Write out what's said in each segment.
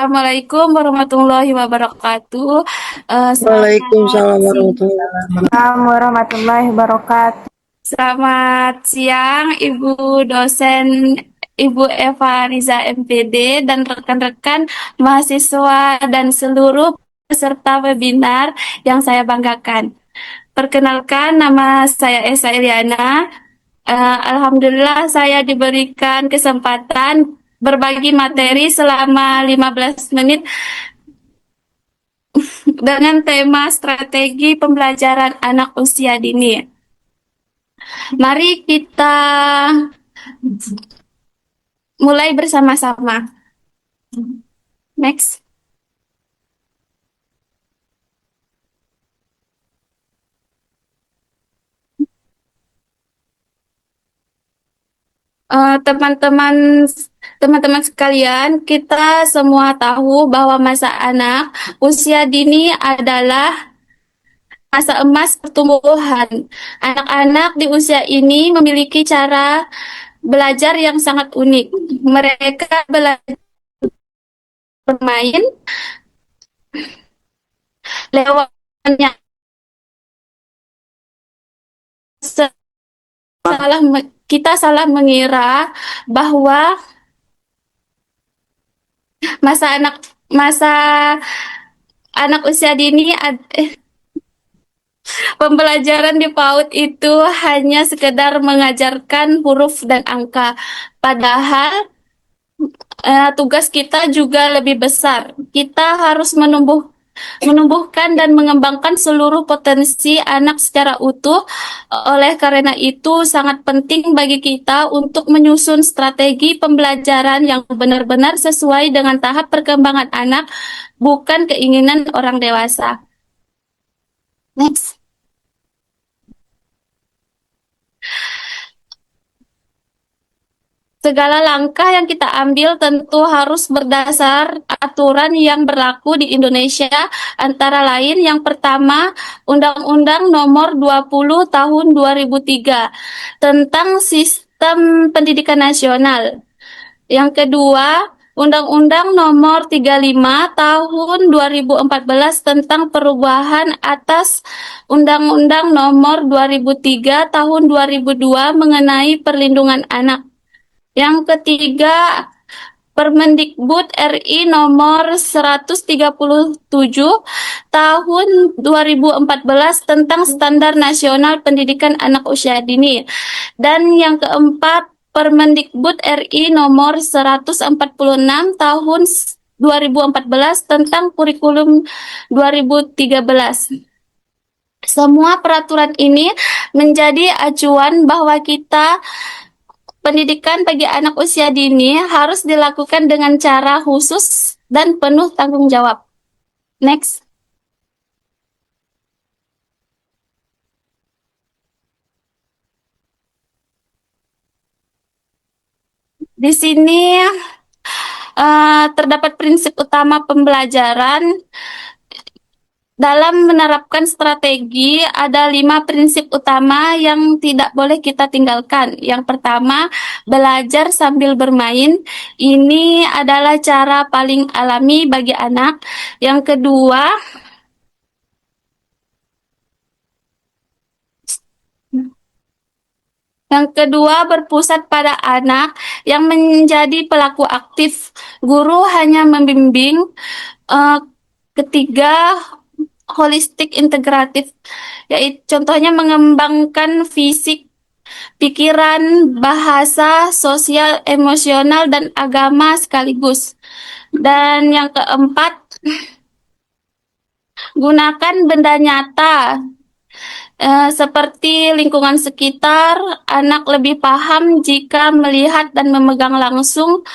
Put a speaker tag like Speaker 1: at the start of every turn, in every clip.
Speaker 1: Assalamualaikum warahmatullahi wabarakatuh. Selamat
Speaker 2: Waalaikumsalam warahmatullahi wabarakatuh.
Speaker 3: Assalamualaikum warahmatullahi wabarakatuh.
Speaker 1: selamat siang, Ibu dosen, Ibu Eva Riza MPD dan rekan-rekan mahasiswa dan seluruh peserta webinar yang saya banggakan. Perkenalkan, nama saya Esa Iliana. Alhamdulillah saya diberikan kesempatan berbagi materi selama 15 menit dengan tema strategi pembelajaran anak usia dini. Mari kita mulai bersama-sama. Next. Teman-teman sekalian, kita semua tahu bahwa masa anak usia dini adalah masa emas pertumbuhan. Anak-anak di usia ini memiliki cara belajar yang sangat unik. Mereka belajar bermain lewat kita salah mengira bahwa masa anak usia dini pembelajaran di PAUD itu hanya sekedar mengajarkan huruf dan angka. Padahal tugas kita juga lebih besar. Kita harus menumbuhkan dan mengembangkan seluruh potensi anak secara utuh. Oleh karena itu, sangat penting bagi kita untuk menyusun strategi pembelajaran yang benar-benar sesuai dengan tahap perkembangan anak, bukan keinginan orang dewasa. Next. Segala langkah yang kita ambil tentu harus berdasar aturan yang berlaku di Indonesia, antara lain yang pertama, Undang-Undang Nomor 20 Tahun 2003 tentang Sistem Pendidikan Nasional. Yang kedua, Undang-Undang Nomor 35 Tahun 2014 tentang perubahan atas Undang-Undang Nomor 2003 Tahun 2002 mengenai perlindungan anak. Yang ketiga, Permendikbud RI nomor 137 tahun 2014 tentang Standar Nasional Pendidikan Anak Usia Dini. Dan yang keempat, Permendikbud RI nomor 146 tahun 2014 tentang Kurikulum 2013. Semua peraturan ini menjadi acuan bahwa pendidikan bagi anak usia dini harus dilakukan dengan cara khusus dan penuh tanggung jawab. Next. Di sini terdapat prinsip utama pembelajaran. Dalam menerapkan strategi, ada 5 prinsip utama yang tidak boleh kita tinggalkan. Yang pertama, belajar sambil bermain. Ini adalah cara paling alami bagi anak. Yang kedua, berpusat pada anak yang menjadi pelaku aktif. Guru hanya membimbing. Ketiga, holistik integratif, yaitu contohnya mengembangkan fisik, pikiran, bahasa, sosial, emosional, dan agama sekaligus. Dan yang keempat, gunakan benda nyata seperti lingkungan sekitar. Anak lebih paham jika melihat dan memegang langsung.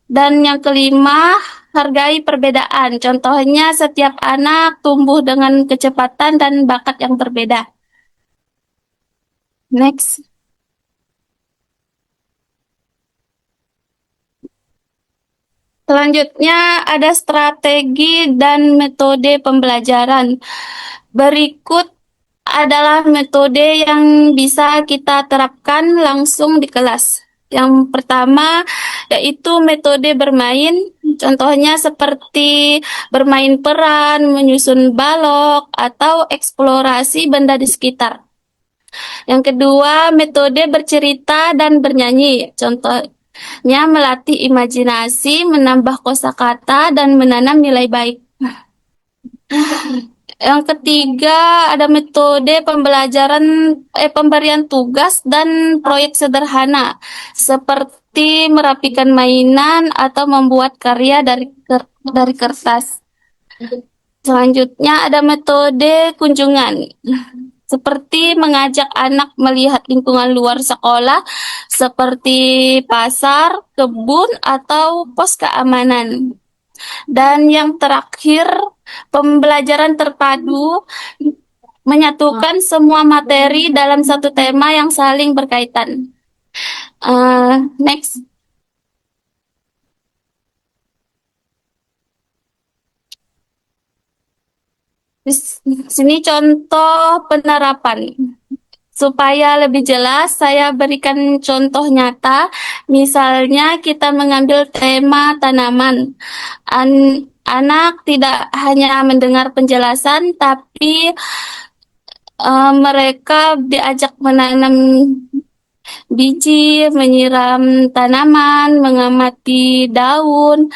Speaker 1: Dan yang kelima, hargai perbedaan. Contohnya, setiap anak tumbuh dengan kecepatan dan bakat yang berbeda. Next. Selanjutnya ada strategi dan metode pembelajaran. Berikut adalah metode yang bisa kita terapkan langsung di kelas. Yang pertama yaitu metode bermain. Contohnya seperti bermain peran, menyusun balok, atau eksplorasi benda di sekitar. Yang kedua, metode bercerita dan bernyanyi. Contohnya melatih imajinasi, menambah kosakata, dan menanam nilai baik. Yang ketiga, ada metode pemberian tugas dan proyek sederhana, seperti merapikan mainan atau membuat karya dari kertas. Selanjutnya ada metode kunjungan, seperti mengajak anak melihat lingkungan luar sekolah, seperti pasar, kebun, atau pos keamanan. Dan yang terakhir, pembelajaran terpadu menyatukan semua materi dalam satu tema yang saling berkaitan. Next. Di sini contoh penerapan. Supaya lebih jelas, saya berikan contoh nyata. Misalnya kita mengambil tema tanaman. Anak tidak hanya mendengar penjelasan, tapi mereka diajak menanam biji, menyiram tanaman, mengamati daun,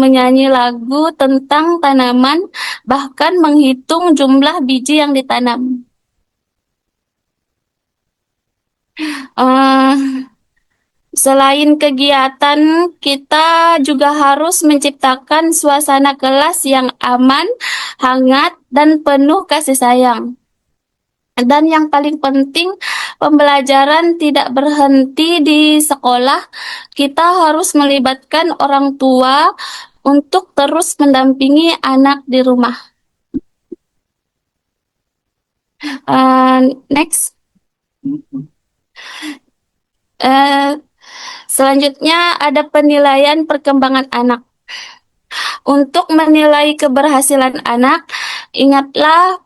Speaker 1: menyanyi lagu tentang tanaman, bahkan menghitung jumlah biji yang ditanam. Selain kegiatan, kita juga harus menciptakan suasana kelas yang aman, hangat, dan penuh kasih sayang. Dan yang paling penting, pembelajaran tidak berhenti di sekolah. Kita harus melibatkan orang tua untuk terus mendampingi anak di rumah. Next. Selanjutnya ada penilaian perkembangan anak. Untuk menilai keberhasilan anak, ingatlah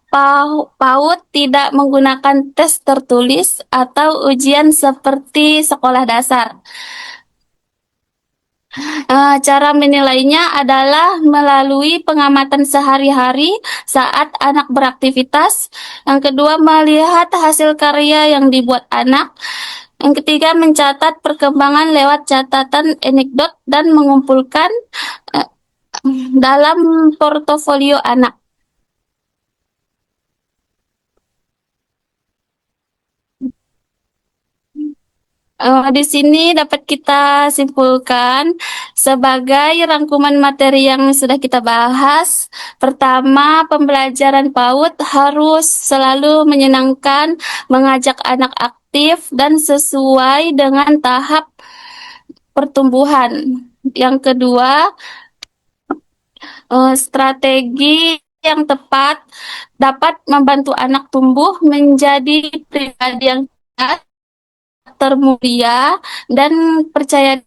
Speaker 1: PAUD tidak menggunakan tes tertulis atau ujian seperti sekolah dasar. Cara menilainya adalah melalui pengamatan sehari-hari saat anak beraktivitas. Yang kedua, melihat hasil karya yang dibuat anak. Yang ketiga, mencatat perkembangan lewat catatan anekdot dan mengumpulkan dalam portofolio anak. Di sini dapat kita simpulkan sebagai rangkuman materi yang sudah kita bahas. Pertama, pembelajaran PAUD harus selalu menyenangkan, mengajak anak aktif, dan sesuai dengan tahap pertumbuhan. Yang kedua, strategi yang tepat dapat membantu anak tumbuh menjadi pribadi yang sehat, termulia, dan percaya.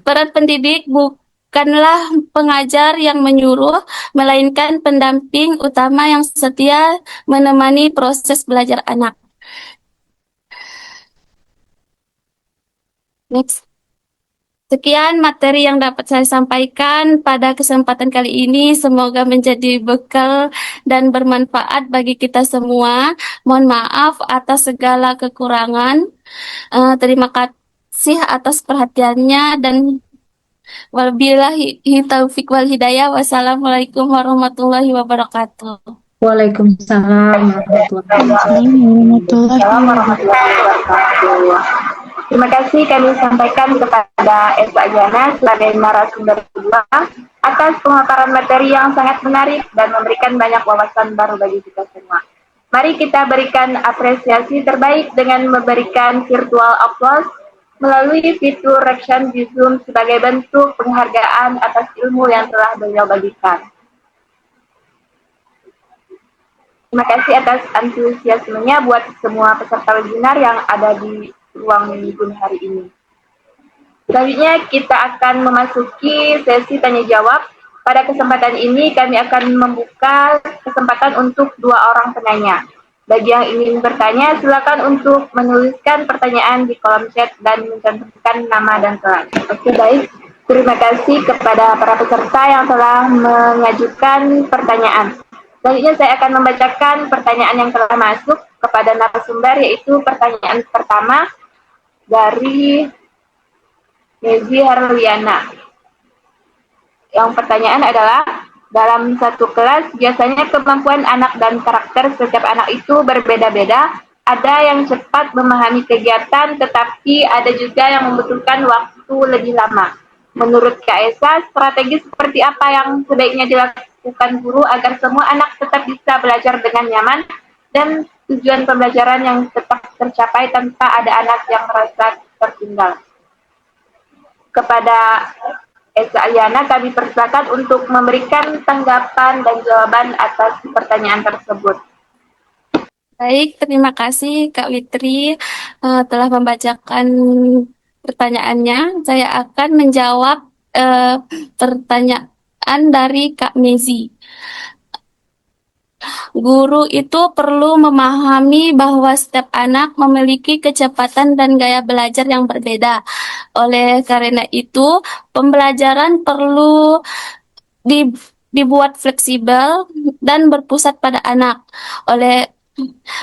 Speaker 1: Peran pendidik bukanlah pengajar yang menyuruh, melainkan pendamping utama yang setia menemani proses belajar anak. Next. Sekian materi yang dapat saya sampaikan pada kesempatan kali ini. Semoga menjadi bekal dan bermanfaat bagi kita semua. Mohon maaf atas segala kekurangan. Terima kasih atas perhatiannya dan wabillahi taufiq wal hidayah. Wassalamualaikum warahmatullahi wabarakatuh.
Speaker 2: Waalaikumsalam warahmatullahi
Speaker 3: wabarakatuh. Terima kasih kami sampaikan kepada Esa Jana sebagai narasumber kedua atas pemaparan materi yang sangat menarik dan memberikan banyak wawasan baru bagi kita semua. Mari kita berikan apresiasi terbaik dengan memberikan virtual applause melalui fitur reaction di Zoom sebagai bentuk penghargaan atas ilmu yang telah beliau bagikan. Terima kasih atas antusiasmenya buat semua peserta webinar yang ada di ruang Zoom hari ini. Selanjutnya kita akan memasuki sesi tanya jawab. Pada kesempatan ini kami akan membuka kesempatan untuk 2 orang penanya. Bagi yang ingin bertanya, silakan untuk menuliskan pertanyaan di kolom chat dan mencantumkan nama dan kelas. Oke, baik. Terima kasih kepada para peserta yang telah mengajukan pertanyaan. Selanjutnya saya akan membacakan pertanyaan yang telah masuk kepada narasumber, yaitu pertanyaan pertama dari Nezi Herliana. Yang pertanyaan adalah, dalam satu kelas, biasanya kemampuan anak dan karakter setiap anak itu berbeda-beda. Ada yang cepat memahami kegiatan, tetapi ada juga yang membutuhkan waktu lebih lama. Menurut Kak Esa, strategi seperti apa yang sebaiknya dilakukan guru agar semua anak tetap bisa belajar dengan nyaman dan tujuan pembelajaran yang tetap tercapai tanpa ada anak yang merasa tertinggal? Kepada Esa Aliana, kami persilakan untuk memberikan tanggapan dan jawaban atas pertanyaan tersebut.
Speaker 1: Baik, terima kasih Kak Witri telah membacakan pertanyaannya. Saya akan menjawab pertanyaan dari Kak Mezi. Guru itu perlu memahami bahwa setiap anak memiliki kecepatan dan gaya belajar yang berbeda. Oleh karena itu, pembelajaran perlu dibuat fleksibel dan berpusat pada anak. Oleh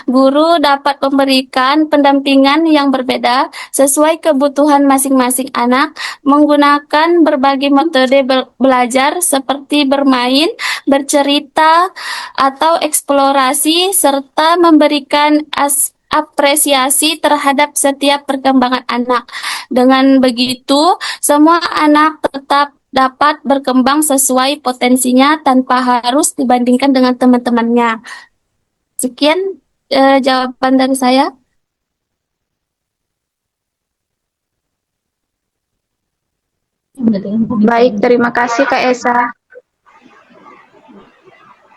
Speaker 1: Guru dapat memberikan pendampingan yang berbeda sesuai kebutuhan masing-masing anak, menggunakan berbagai metode belajar seperti bermain, bercerita, atau eksplorasi, serta memberikan apresiasi terhadap setiap perkembangan anak. Dengan begitu, semua anak tetap dapat berkembang sesuai potensinya tanpa harus dibandingkan dengan teman-temannya. Sekian jawaban dari saya.
Speaker 2: Baik, terima kasih Kak Esa.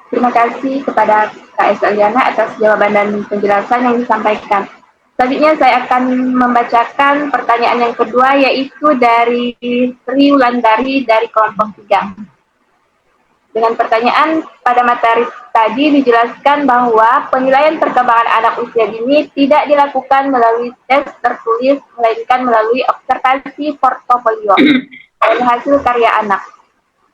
Speaker 3: Terima kasih kepada Kak Esa Aliana atas jawaban dan penjelasan yang disampaikan. Selanjutnya saya akan membacakan pertanyaan yang kedua, yaitu dari Sri Wulandari dari kelompok 3. Dengan pertanyaan, pada materi tadi dijelaskan bahwa penilaian perkembangan anak usia dini tidak dilakukan melalui tes tertulis, melainkan melalui observasi portofolio dan hasil karya anak.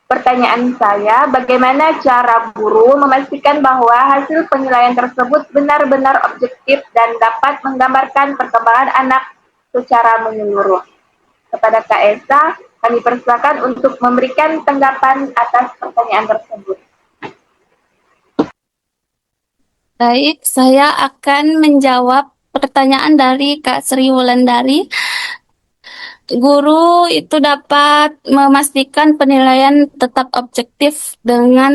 Speaker 3: Pertanyaan saya, bagaimana cara guru memastikan bahwa hasil penilaian tersebut benar-benar objektif dan dapat menggambarkan perkembangan anak secara menyeluruh? Kepada Kak Esa, kami persilakan untuk memberikan tanggapan atas pertanyaan tersebut.
Speaker 1: Baik, saya akan menjawab pertanyaan dari Kak Sri Wulandari. Guru itu dapat memastikan penilaian tetap objektif dengan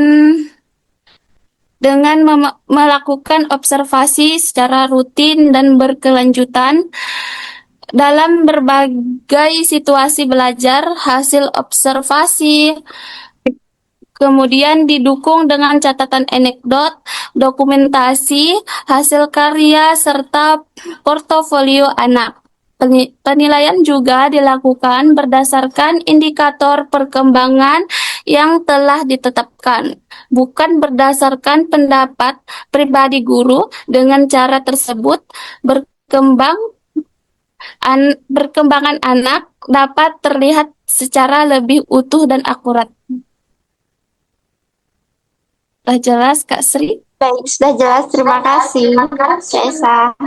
Speaker 1: melakukan observasi secara rutin dan berkelanjutan dalam berbagai situasi belajar. Hasil observasi kemudian didukung dengan catatan anekdot, dokumentasi, hasil karya, serta portofolio anak. Penilaian juga dilakukan berdasarkan indikator perkembangan yang telah ditetapkan, bukan berdasarkan pendapat pribadi guru. Dengan cara tersebut, perkembangan anak dapat terlihat secara lebih utuh dan akurat. Sudah jelas, Kak Sri?
Speaker 4: Baik, sudah jelas. Terima kasih, Kak Esa.